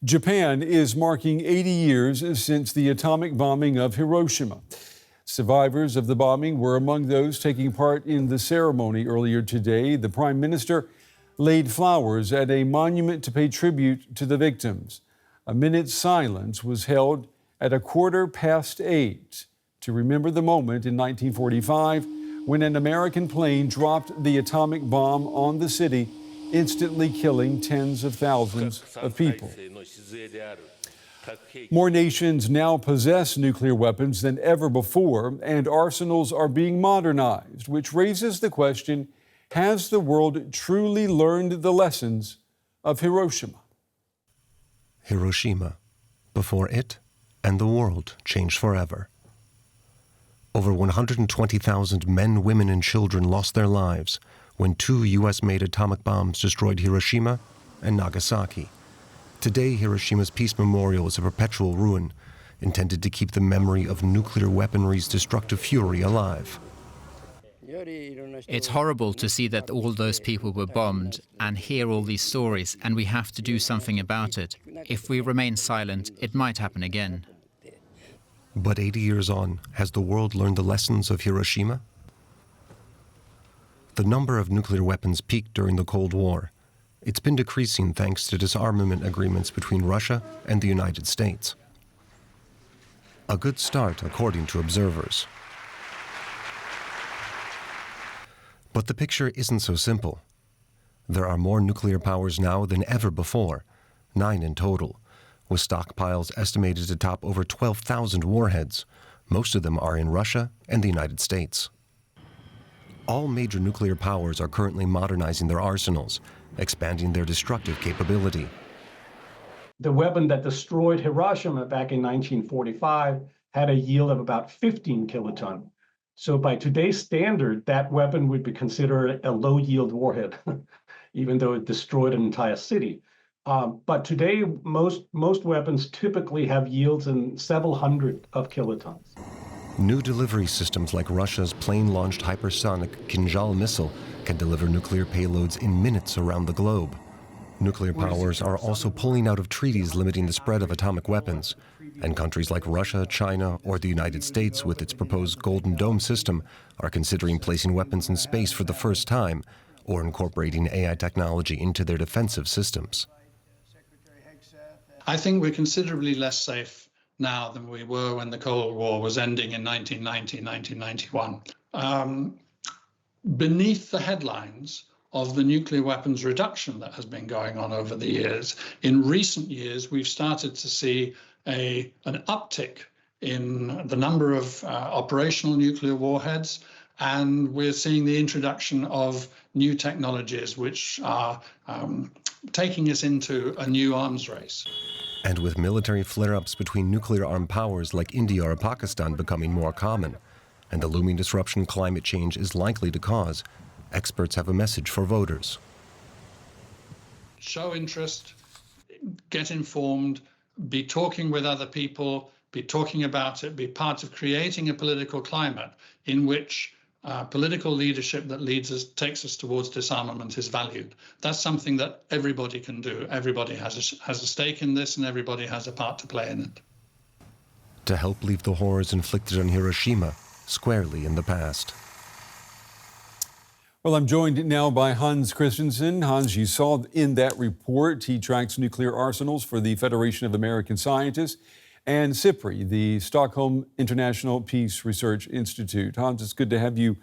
Japan is marking 80 years since the atomic bombing of Hiroshima. Survivors of the bombing were among those taking part in the ceremony earlier today. The Prime Minister laid flowers at a monument to pay tribute to the victims. A minute's silence was held at 8:15 to remember the moment in 1945 when an American plane dropped the atomic bomb on the city, instantly killing tens of thousands of people. More nations now possess nuclear weapons than ever before, and arsenals are being modernized, which raises the question, has the world truly learned the lessons of Hiroshima? Hiroshima. Before it and the world changed forever. Over 120,000 men, women, and children lost their lives when 2 U.S.-made atomic bombs destroyed Hiroshima and Nagasaki. Today, Hiroshima's Peace Memorial is a perpetual ruin, intended to keep the memory of nuclear weaponry's destructive fury alive. It's horrible to see that all those people were bombed and hear all these stories, and we have to do something about it. If we remain silent, it might happen again. But 80 years on, has the world learned the lessons of Hiroshima? The number of nuclear weapons peaked during the Cold War. It's been decreasing thanks to disarmament agreements between Russia and the United States. A good start, according to observers. But the picture isn't so simple. There are more nuclear powers now than ever before, 9 in total, with stockpiles estimated to top over 12,000 warheads. Most of them are in Russia and the United States. All major nuclear powers are currently modernizing their arsenals, expanding their destructive capability. The weapon that destroyed Hiroshima back in 1945 had a yield of about 15 kiloton. So by today's standard, that weapon would be considered a low-yield warhead, even though it destroyed an entire city. But today, most weapons typically have yields in several hundred of kilotons. New delivery systems like Russia's plane-launched hypersonic Kinzhal missile can deliver nuclear payloads in minutes around the globe. Nuclear powers are also pulling out of treaties limiting the spread of atomic weapons, and countries like Russia, China, or the United States with its proposed Golden Dome system are considering placing weapons in space for the first time or incorporating AI technology into their defensive systems. I think we're considerably less safe now than we were when the Cold War was ending in 1990, 1991. Beneath the headlines of the nuclear weapons reduction that has been going on over the years, in recent years, we've started to see an uptick in the number of operational nuclear warheads, and we're seeing the introduction of new technologies which are taking us into a new arms race. And with military flare-ups between nuclear-armed powers like India or Pakistan becoming more common, and the looming disruption climate change is likely to cause, experts have a message for voters. Show interest, get informed, be talking with other people, be talking about it, be part of creating a political climate in which political leadership that takes us towards disarmament is valued. That's something that everybody can do. Everybody has a stake in this, and everybody has a part to play in it. To help leave the horrors inflicted on Hiroshima squarely in the past. Well, I'm joined now by Hans Kristensen. Hans, you saw in that report, he tracks nuclear arsenals for the Federation of American Scientists, and SIPRI, the Stockholm International Peace Research Institute. Hans, it's good to have you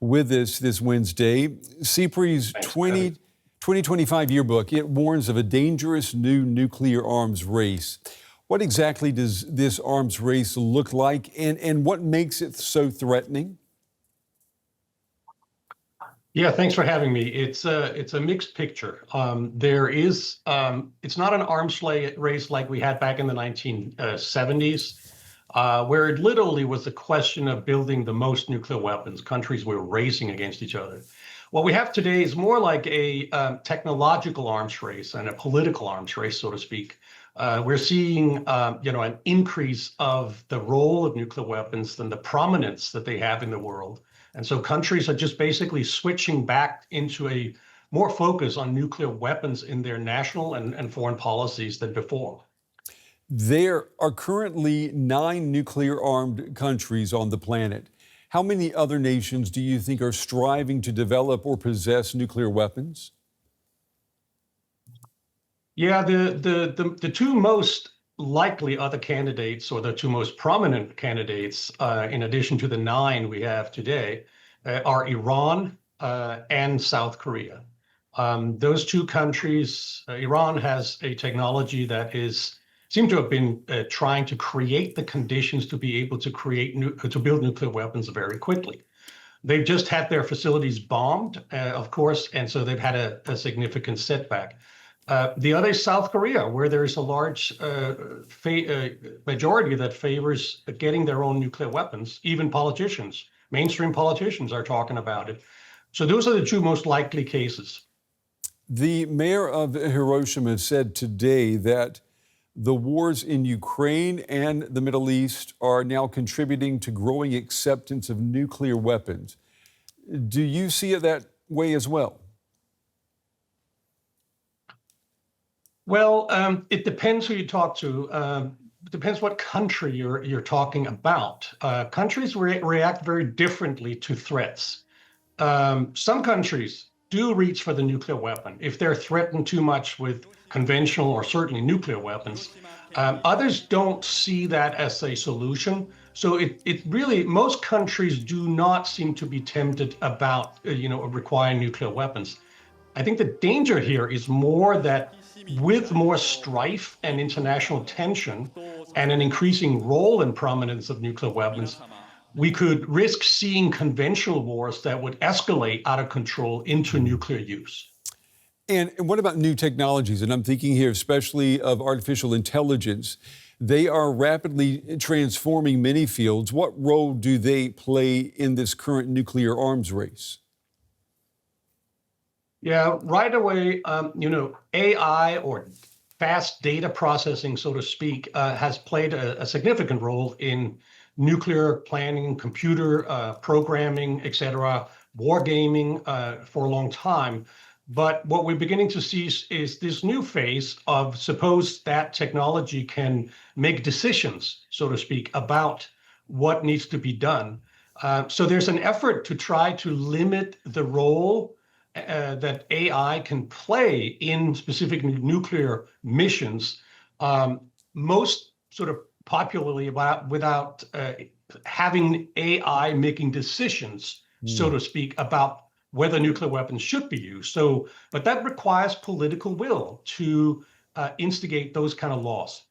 with us this Wednesday. SIPRI's 2025 yearbook, it warns of a dangerous new nuclear arms race. What exactly does this arms race look like, and what makes it so threatening? Yeah, thanks for having me. It's a mixed picture. It's not an arms race like we had back in the 1970s, where it literally was a question of building the most nuclear weapons. Countries were racing against each other. What we have today is more like a technological arms race and a political arms race, so to speak. We're seeing, an increase of the role of nuclear weapons and the prominence that they have in the world. And so countries are just basically switching back into a more focus on nuclear weapons in their national and foreign policies than before. There are currently 9 nuclear-armed countries on the planet. How many other nations do you think are striving to develop or possess nuclear weapons? Yeah, the two most likely other candidates, or the two most prominent candidates, in addition to the 9 we have today, are Iran and South Korea. Those two countries, Iran has a technology that seem to have been trying to create the conditions to be able to build nuclear weapons very quickly. They've just had their facilities bombed, of course, and so they've had a significant setback. The other is South Korea, where there's a large majority that favors getting their own nuclear weapons. Even politicians, mainstream politicians, are talking about it. So those are the two most likely cases. The mayor of Hiroshima said today that the wars in Ukraine and the Middle East are now contributing to growing acceptance of nuclear weapons. Do you see it that way as well? Well, it depends who you talk to. It depends what country you're talking about. Countries react very differently to threats. Some countries do reach for the nuclear weapon if they're threatened too much with conventional or certainly nuclear weapons. Others don't see that as a solution. So it really, most countries do not seem to be tempted about requiring nuclear weapons. I think the danger here is more that with more strife and international tension and an increasing role and prominence of nuclear weapons, we could risk seeing conventional wars that would escalate out of control into nuclear use. And what about new technologies? And I'm thinking here especially of artificial intelligence. They are rapidly transforming many fields. What role do they play in this current nuclear arms race? Yeah, right away, AI, or fast data processing, so to speak, has played a significant role in nuclear planning, computer programming, et cetera, wargaming for a long time. But what we're beginning to see is this new phase of, suppose that technology can make decisions, so to speak, about what needs to be done. So there's an effort to try to limit the role that AI can play in specific nuclear missions, most sort of popularly without having AI making decisions, so to speak, about whether nuclear weapons should be used. But that requires political will to instigate those kind of laws.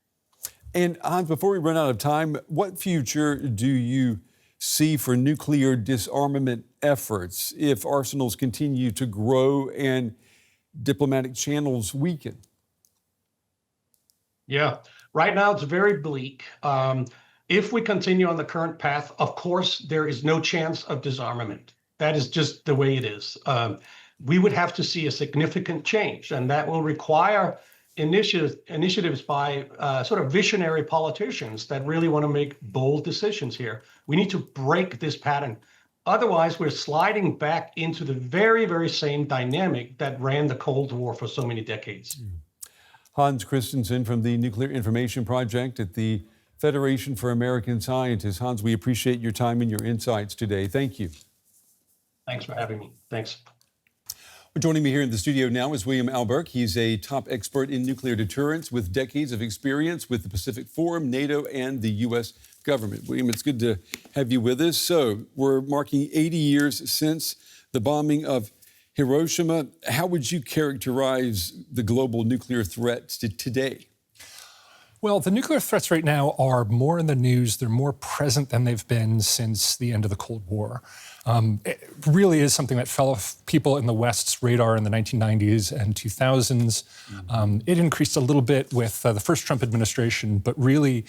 And Hans, before we run out of time, what future do you see for nuclear disarmament efforts if arsenals continue to grow and diplomatic channels weaken? Yeah, right now it's very bleak. If we continue on the current path, of course, there is no chance of disarmament. That is just the way it is. We would have to see a significant change, and that will require initiatives by sort of visionary politicians that really want to make bold decisions here. We need to break this pattern. Otherwise, we're sliding back into the very, very same dynamic that ran the Cold War for so many decades. Hans Kristensen from the Nuclear Information Project at the Federation for American Scientists. Hans, we appreciate your time and your insights today. Thank you. Thanks for having me. Thanks. Joining me here in the studio now is William Alberque. He's a top expert in nuclear deterrence with decades of experience with the Pacific Forum, NATO, and the U.S. government. William, it's good to have you with us. So we're marking 80 years since the bombing of Hiroshima. How would you characterize the global nuclear threats today? Well, the nuclear threats right now are more in the news. They're more present than they've been since the end of the Cold War. It really is something that fell off people in the West's radar in the 1990s and 2000s. It increased a little bit with the first Trump administration, but really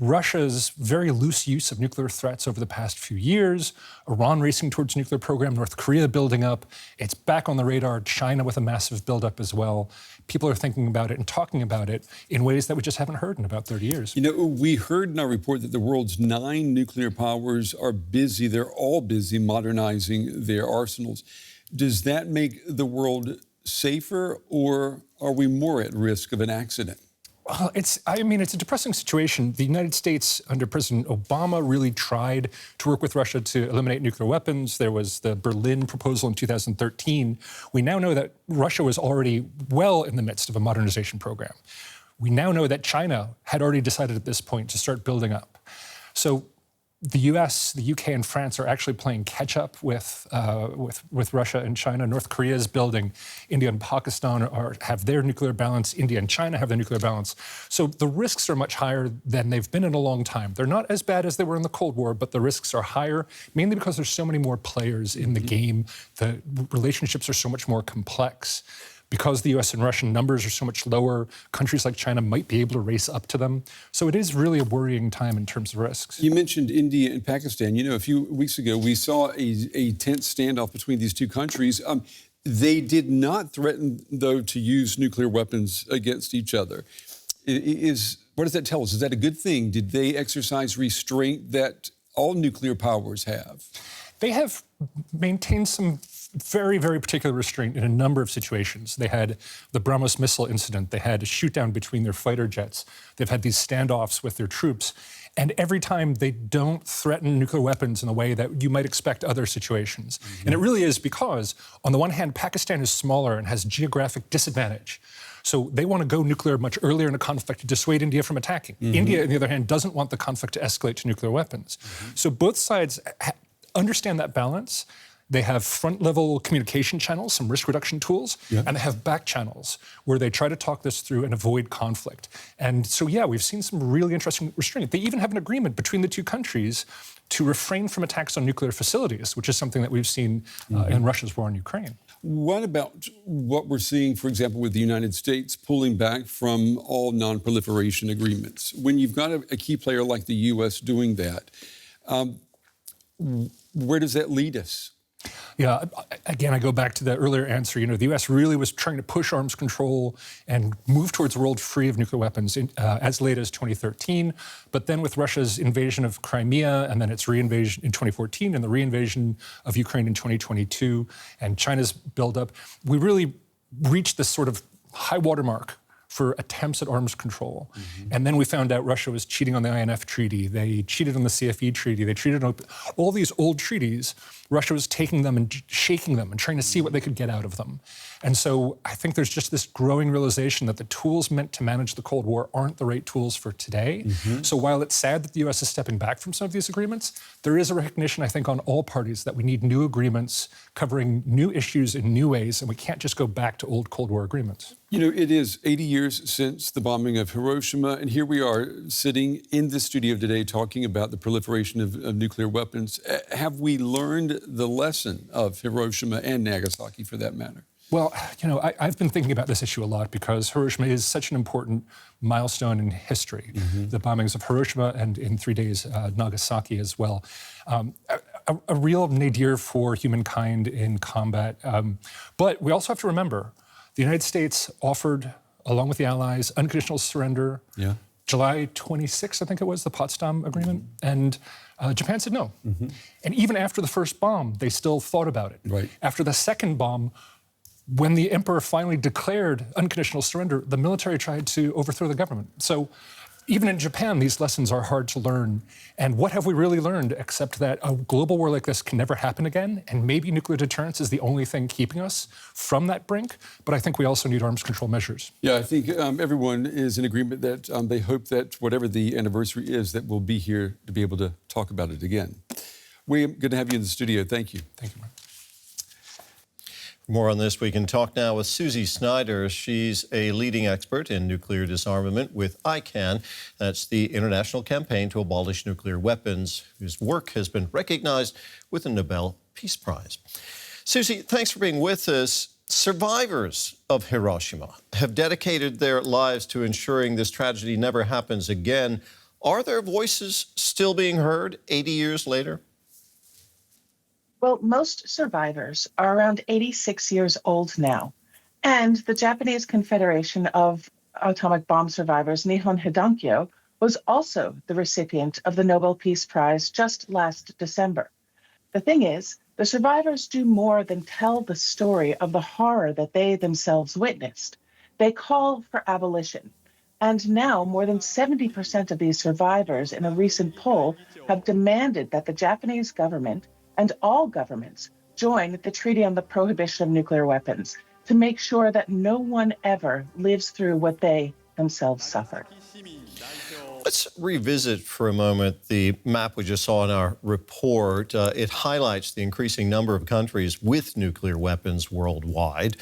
Russia's very loose use of nuclear threats over the past few years, Iran racing towards nuclear program, North Korea building up, it's back on the radar, China with a massive buildup as well. People are thinking about it and talking about it in ways that we just haven't heard in about 30 years. You know, we heard in our report that the world's 9 nuclear powers are busy, they're all busy modernizing their arsenals. Does that make the world safer, or are we more at risk of an accident? Well, it's a depressing situation. The United States, under President Obama, really tried to work with Russia to eliminate nuclear weapons. There was the Berlin proposal in 2013. We now know that Russia was already well in the midst of a modernization program. We now know that China had already decided at this point to start building up. So the US, the UK, and France are actually playing catch-up with Russia and China. North Korea is building. India and Pakistan have their nuclear balance. India and China have their nuclear balance. So the risks are much higher than they've been in a long time. They're not as bad as they were in the Cold War, but the risks are higher, mainly because there's so many more players in the game. The relationships are so much more complex. Because the US and Russian numbers are so much lower, countries like China might be able to race up to them. So it is really a worrying time in terms of risks. You mentioned India and Pakistan. You know, a few weeks ago, we saw a tense standoff between these two countries. They did not threaten, though, to use nuclear weapons against each other. What does that tell us? Is that a good thing? Did they exercise restraint that all nuclear powers have? They have maintained some very, very particular restraint in a number of situations. They had the BrahMos missile incident. They had a shoot down between their fighter jets. They've had these standoffs with their troops. And every time they don't threaten nuclear weapons in the way that you might expect other situations. And it really is because, on the one hand, Pakistan is smaller and has geographic disadvantage. So they want to go nuclear much earlier in a conflict to dissuade India from attacking. India, on the other hand, doesn't want the conflict to escalate to nuclear weapons. So both sides understand that balance. They have front-level communication channels, some risk reduction tools, and they have back channels where they try to talk this through and avoid conflict. And so, yeah, we've seen some really interesting restraint. They even have an agreement between the two countries to refrain from attacks on nuclear facilities, which is something that we've seen in Russia's war on Ukraine. What about what we're seeing, for example, with the United States pulling back from all non-proliferation agreements? When you've got a key player like the U.S. doing that, where does that lead us? Yeah, again, I go back to the earlier answer. You know, the U.S. really was trying to push arms control and move towards a world free of nuclear weapons as late as 2013. But then with Russia's invasion of Crimea and then its reinvasion in 2014 and the reinvasion of Ukraine in 2022 and China's buildup, we really reached this sort of high watermark for attempts at arms control. And then we found out Russia was cheating on the INF treaty. They cheated on the CFE treaty. They cheated on all these old treaties. Russia was taking them and shaking them and trying to see what they could get out of them. And so I think there's just this growing realization that the tools meant to manage the Cold War aren't the right tools for today. So while it's sad that the U.S. is stepping back from some of these agreements, there is a recognition, I think, on all parties that we need new agreements covering new issues in new ways, and we can't just go back to old Cold War agreements. You know, it is 80 years since the bombing of Hiroshima, and here we are sitting in the studio today talking about the proliferation of nuclear weapons. Have we learned the lesson of Hiroshima and Nagasaki, for that matter? Well, you know, I've been thinking about this issue a lot because Hiroshima is such an important milestone in history. The bombings of Hiroshima and in 3 days, Nagasaki as well. A real nadir for humankind in combat. But we also have to remember, the United States offered, along with the Allies, unconditional surrender. July 26th, I think it was, the Potsdam Agreement. And Japan said no. And even after the first bomb, they still thought about it. After the second bomb, when the emperor finally declared unconditional surrender, the military tried to overthrow the government. So even in Japan, these lessons are hard to learn. And what have we really learned except that a global war like this can never happen again? And maybe nuclear deterrence is the only thing keeping us from that brink. But I think we also need arms control measures. Yeah, I think everyone is in agreement that they hope that whatever the anniversary is, that we'll be here to be able to talk about it again. We're good to have you in the studio. Thank you. Thank you, Mark. For more on this, we can talk now with Susi Snyder. She's a leading expert in nuclear disarmament with ICAN. That's the International Campaign to Abolish Nuclear Weapons, whose work has been recognized with the Nobel Peace Prize. Susi, thanks for being with us. Survivors of Hiroshima have dedicated their lives to ensuring this tragedy never happens again. Are their voices still being heard 80 years later? Well, most survivors are around 86 years old now. And the Japanese Confederation of Atomic Bomb Survivors, Nihon Hidankyo, was also the recipient of the Nobel Peace Prize just last December. The thing is, The survivors do more than tell the story of the horror that they themselves witnessed. They call for abolition. And now more than 70% of these survivors in a recent poll have demanded that the Japanese government and all governments join the Treaty on the Prohibition of Nuclear Weapons to make sure that no one ever lives through what they themselves suffered. Let's revisit for a moment the map we just saw in our report. It highlights the increasing number of countries with nuclear weapons worldwide.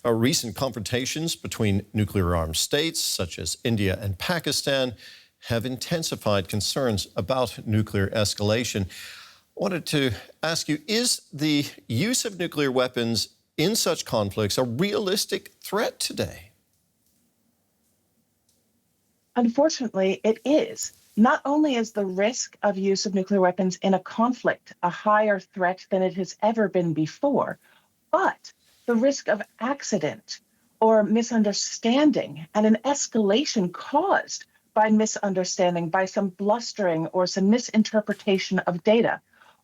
Recent confrontations between nuclear-armed states, such as India and Pakistan, have intensified concerns about nuclear escalation. I wanted to ask you, is the use of nuclear weapons in such conflicts a realistic threat today? Unfortunately, it is. Not only is the risk of use of nuclear weapons in a conflict a higher threat than it has ever been before, but the risk of accident or misunderstanding and an escalation caused by misunderstanding, by some blustering or some misinterpretation of data,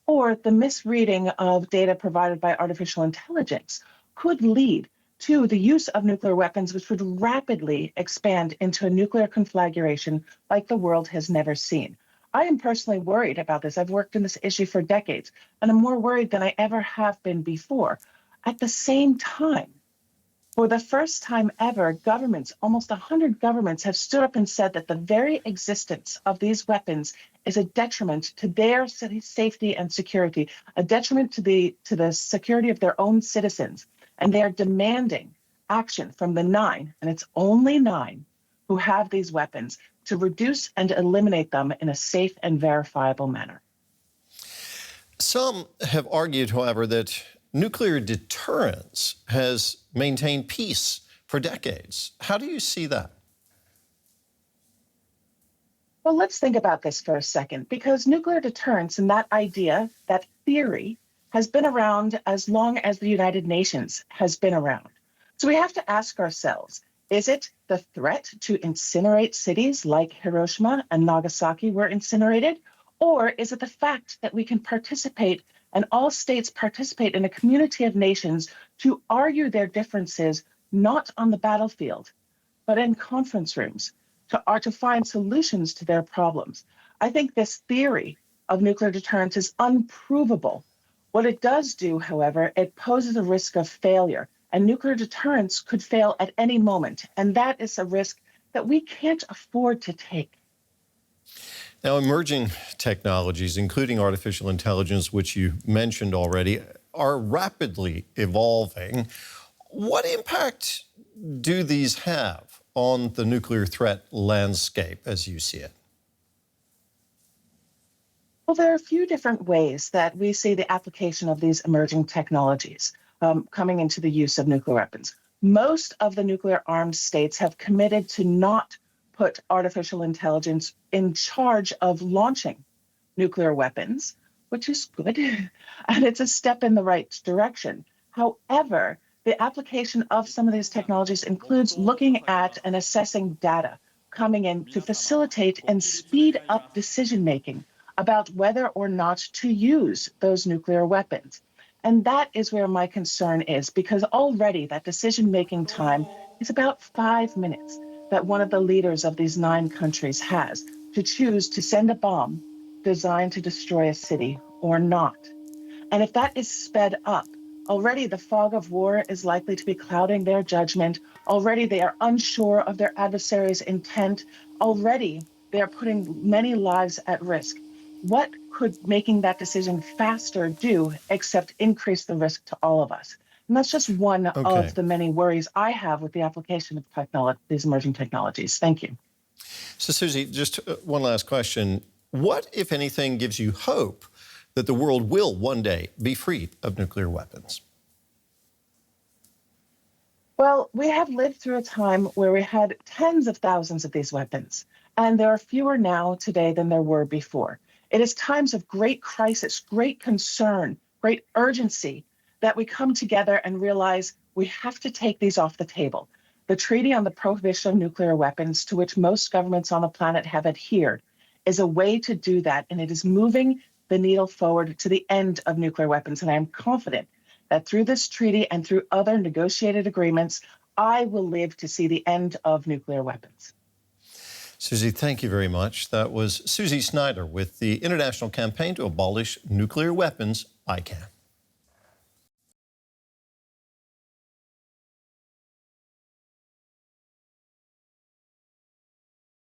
or the misreading of data provided by artificial intelligence could lead to the use of nuclear weapons, which would rapidly expand into a nuclear conflagration like the world has never seen. I am personally worried about this. I've worked in this issue for decades, and I'm more worried than I ever have been before. At the same time, for the first time ever, governments, almost 100 governments, have stood up and said that the very existence of these weapons is a detriment to their safety and security, a detriment to the security of their own citizens. And they are demanding action from the 9, and it's only 9, who have these weapons to reduce and eliminate them in a safe and verifiable manner. Some have argued, however, that nuclear deterrence has maintained peace for decades. How do you see that? Well, let's think about this for a second, because nuclear deterrence and that idea, that theory, has been around as long as the United Nations has been around. So we have to ask ourselves, is it the threat to incinerate cities like Hiroshima and Nagasaki were incinerated? Or is it the fact that we can participate and all states participate in a community of nations to argue their differences, not on the battlefield, but in conference rooms, to find solutions to their problems? I think this theory of nuclear deterrence is unprovable. What it does do, however, it poses a risk of failure, and nuclear deterrence could fail at any moment, and that is a risk that we can't afford to take. Now, emerging technologies, including artificial intelligence, which you mentioned already, are rapidly evolving. What impact do these have on the nuclear threat landscape as you see it? Well, there are a few different ways that we see the application of these emerging technologies coming into the use of nuclear weapons. Most of the nuclear armed states have committed to not put artificial intelligence in charge of launching nuclear weapons, which is good, and it's a step in the right direction. However, the application of some of these technologies includes looking at and assessing data coming in to facilitate and speed up decision-making about whether or not to use those nuclear weapons. And that is where my concern is, because already that decision-making time is about 5 minutes that one of the leaders of these 9 countries has to choose to send a bomb designed to destroy a city or not. And if that is sped up, already the fog of war is likely to be clouding their judgment. Already they are unsure of their adversary's intent. Already they are putting many lives at risk. What could making that decision faster do except increase the risk to all of us? And that's just one of the many worries I have with the application of technology, these emerging technologies. Thank you. So, Susi, just one last question. What, if anything, gives you hope that the world will one day be free of nuclear weapons? Well, we have lived through a time where we had tens of thousands of these weapons, and there are fewer now today than there were before. It is times of great crisis, great concern, great urgency that we come together and realize we have to take these off the table. The Treaty on the Prohibition of Nuclear Weapons, to which most governments on the planet have adhered, is a way to do that, and it is moving the needle forward to the end of nuclear weapons. And I am confident that through this treaty and through other negotiated agreements, I will live to see the end of nuclear weapons. Susi, thank you very much. That was Susi Snyder with the International Campaign to Abolish Nuclear Weapons, ICAN.